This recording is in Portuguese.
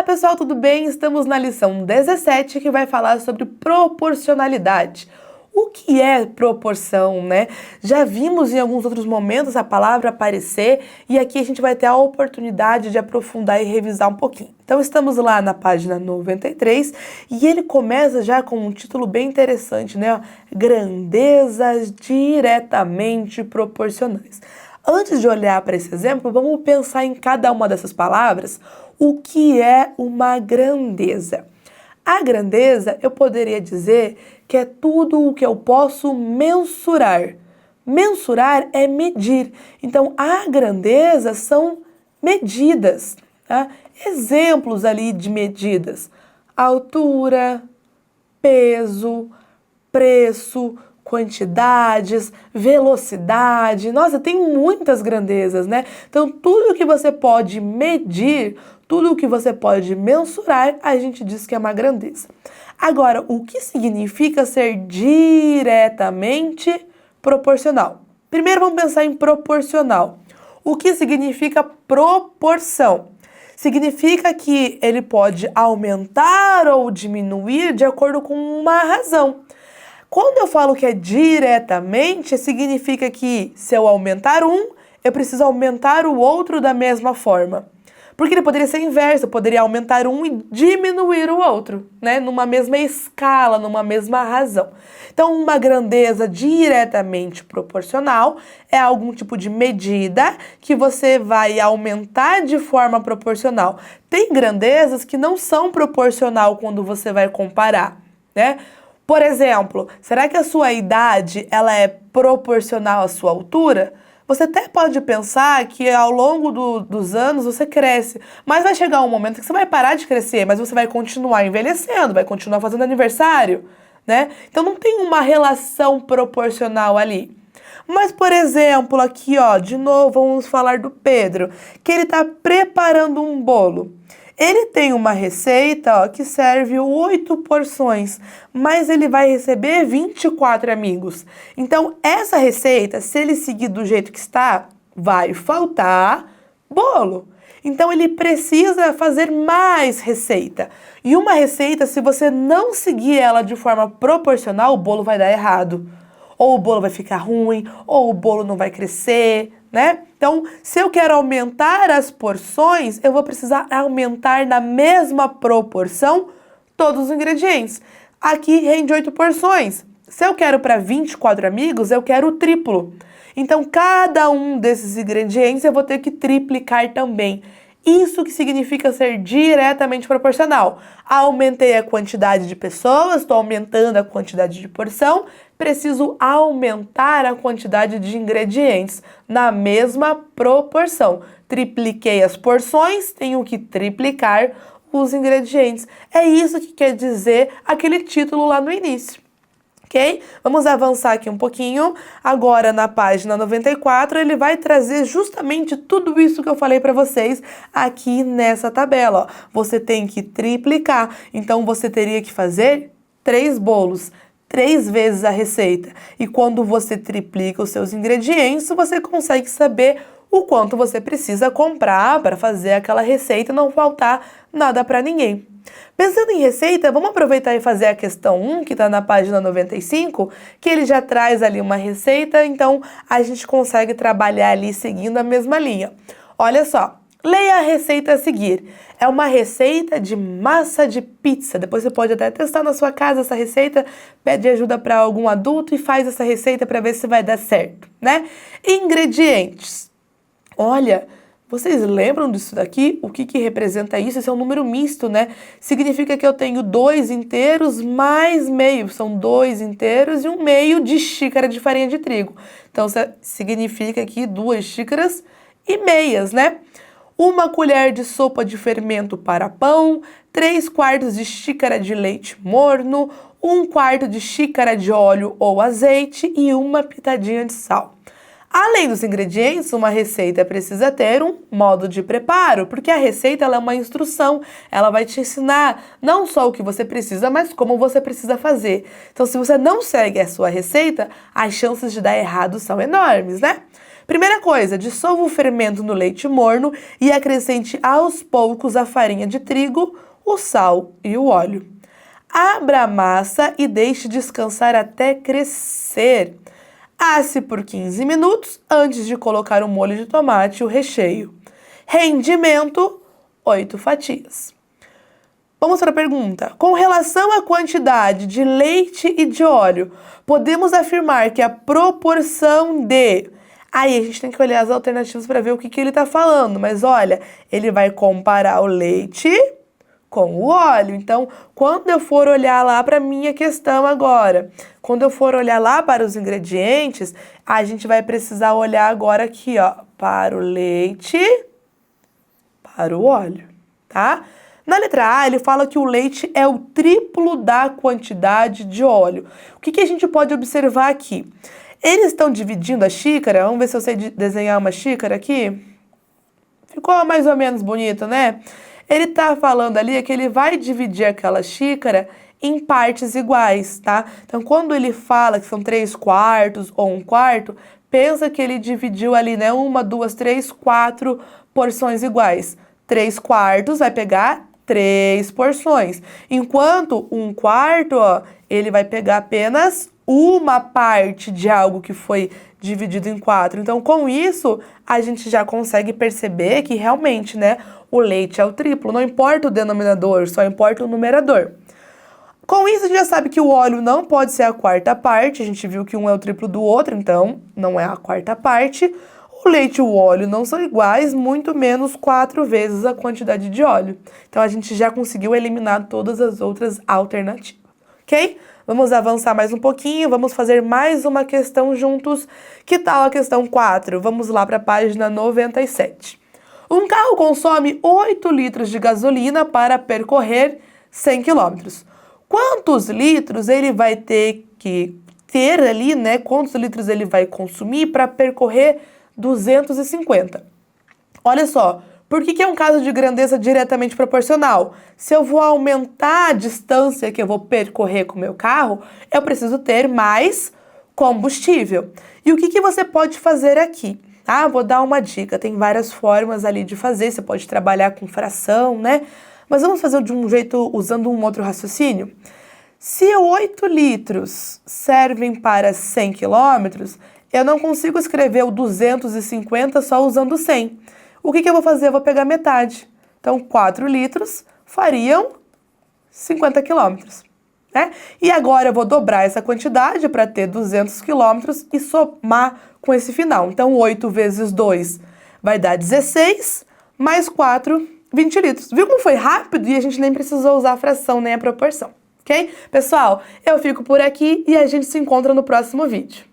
Olá pessoal, tudo bem? Estamos na lição 17 que vai falar sobre proporcionalidade. O que é proporção, né? Já vimos em alguns outros momentos a palavra aparecer e aqui a gente vai ter a oportunidade de aprofundar e revisar um pouquinho. Então estamos lá na página 93 e ele começa já com um título bem interessante, né? Grandezas diretamente proporcionais. Antes de olhar para esse exemplo, vamos pensar em cada uma dessas palavras. O que é uma grandeza? A grandeza, eu poderia dizer que é tudo o que eu posso mensurar. Mensurar é medir. Então, a grandeza são medidas, tá? Exemplos ali de medidas: altura, peso, preço, quantidades, velocidade. Nossa, tem muitas grandezas, né? Então, tudo que você pode medir, tudo que você pode mensurar, a gente diz que é uma grandeza. Agora, o que significa ser diretamente proporcional? Primeiro, vamos pensar em proporcional. O que significa proporção? Significa que ele pode aumentar ou diminuir de acordo com uma razão. Quando eu falo que é diretamente, significa que se eu aumentar um, eu preciso aumentar o outro da mesma forma. Porque ele poderia ser inverso, eu poderia aumentar um e diminuir o outro, né? Numa mesma escala, numa mesma razão. Então, uma grandeza diretamente proporcional é algum tipo de medida que você vai aumentar de forma proporcional. Tem grandezas que não são proporcional quando você vai comparar, né? Por exemplo, será que a sua idade ela é proporcional à sua altura? Você até pode pensar que ao longo dos anos você cresce, mas vai chegar um momento que você vai parar de crescer, mas você vai continuar envelhecendo, vai continuar fazendo aniversário, né? Então não tem uma relação proporcional ali. Mas, por exemplo, aqui, ó, de novo, vamos falar do Pedro, que ele está preparando um bolo. Ele tem uma receita, ó, que serve 8 porções, mas ele vai receber 24 amigos. Então, essa receita, se ele seguir do jeito que está, vai faltar bolo. Então, ele precisa fazer mais receita. E uma receita, se você não seguir ela de forma proporcional, o bolo vai dar errado. Ou o bolo vai ficar ruim, ou o bolo não vai crescer, né? Então, se eu quero aumentar as porções, eu vou precisar aumentar na mesma proporção todos os ingredientes. Aqui rende 8 porções. Se eu quero para 24 amigos, eu quero o triplo. Então, cada um desses ingredientes eu vou ter que triplicar também. Isso que significa ser diretamente proporcional. Aumentei a quantidade de pessoas, estou aumentando a quantidade de porção, preciso aumentar a quantidade de ingredientes na mesma proporção. Tripliquei as porções, tenho que triplicar os ingredientes. É isso que quer dizer aquele título lá no início. Ok? Vamos avançar aqui um pouquinho. Agora, na página 94, ele vai trazer justamente tudo isso que eu falei para vocês aqui nessa tabela. Ó. Você tem que triplicar. Então, você teria que fazer 3 bolos, 3 vezes a receita. E quando você triplica os seus ingredientes, você consegue saber o quanto você precisa comprar para fazer aquela receita e não faltar nada para ninguém. Pensando em receita, vamos aproveitar e fazer a questão 1, que está na página 95, que ele já traz ali uma receita, então a gente consegue trabalhar ali seguindo a mesma linha. Olha só, leia a receita a seguir. É uma receita de massa de pizza. Depois você pode até testar na sua casa essa receita, pede ajuda para algum adulto e faz essa receita para ver se vai dar certo, né? Ingredientes. Olha, vocês lembram disso daqui? O que representa isso? Esse é um número misto, né? Significa que eu tenho 2 inteiros mais meio. São 2 inteiros e 1 meio de xícara de farinha de trigo. Então, significa aqui 2 xícaras e meias, né? 1 colher de sopa de fermento para pão, 3/4 de xícara de leite morno, 1/4 de xícara de óleo ou azeite e 1 pitadinha de sal. Além dos ingredientes, uma receita precisa ter um modo de preparo, porque a receita ela é uma instrução, ela vai te ensinar não só o que você precisa, mas como você precisa fazer. Então, se você não segue a sua receita, as chances de dar errado são enormes, né? Primeira coisa, dissolva o fermento no leite morno e acrescente aos poucos a farinha de trigo, o sal e o óleo. Abra a massa e deixe descansar até crescer. Asse por 15 minutos antes de colocar o molho de tomate e o recheio. Rendimento, 8 fatias. Vamos para a pergunta. Com relação à quantidade de leite e de óleo, podemos afirmar que a proporção de... Aí a gente tem que olhar as alternativas para ver o que ele está falando. Mas olha, ele vai comparar o leite com o óleo. Então, quando eu for olhar lá para a minha questão agora, quando eu for olhar lá para os ingredientes, a gente vai precisar olhar agora aqui, ó, para o leite, para o óleo, tá? Na letra A, ele fala que o leite é o triplo da quantidade de óleo. O que a gente pode observar aqui? Eles estão dividindo a xícara, vamos ver se eu sei desenhar uma xícara aqui. Ficou mais ou menos bonito, né? Ele tá falando ali que ele vai dividir aquela xícara em partes iguais, tá? Então, quando ele fala que são 3/4 ou 1/4, pensa que ele dividiu ali, né? 1, 2, 3, 4 porções iguais. 3/4 vai pegar 3 porções. Enquanto 1/4, ó, ele vai pegar apenas uma parte de algo que foi dividido em 4. Então, com isso, a gente já consegue perceber que realmente, né, o leite é o triplo. Não importa o denominador, só importa o numerador. Com isso, a gente já sabe que o óleo não pode ser a quarta parte. A gente viu que um é o triplo do outro, então não é a quarta parte. O leite e o óleo não são iguais, muito menos 4 vezes a quantidade de óleo. Então, a gente já conseguiu eliminar todas as outras alternativas, ok? Vamos avançar mais um pouquinho, vamos fazer mais uma questão juntos. Que tal a questão 4? Vamos lá para a página 97. Um carro consome 8 litros de gasolina para percorrer 100 quilômetros. Quantos litros ele vai ter que ter ali, né? Quantos litros ele vai consumir para percorrer 250? Olha só, por que é um caso de grandeza diretamente proporcional? Se eu vou aumentar a distância que eu vou percorrer com o meu carro, eu preciso ter mais combustível. E o que você pode fazer aqui? Tá? Vou dar uma dica, tem várias formas ali de fazer, você pode trabalhar com fração, né? Mas vamos fazer de um jeito usando um outro raciocínio. Se 8 litros servem para 100 quilômetros, eu não consigo escrever o 250 só usando 100. O que eu vou fazer? Eu vou pegar metade. Então, 4 litros fariam 50 quilômetros. Né? E agora eu vou dobrar essa quantidade para ter 200 quilômetros e somar com esse final. Então, 8 vezes 2 vai dar 16, mais 4, 20 litros. Viu como foi rápido e a gente nem precisou usar a fração nem a proporção, ok? Pessoal, eu fico por aqui e a gente se encontra no próximo vídeo.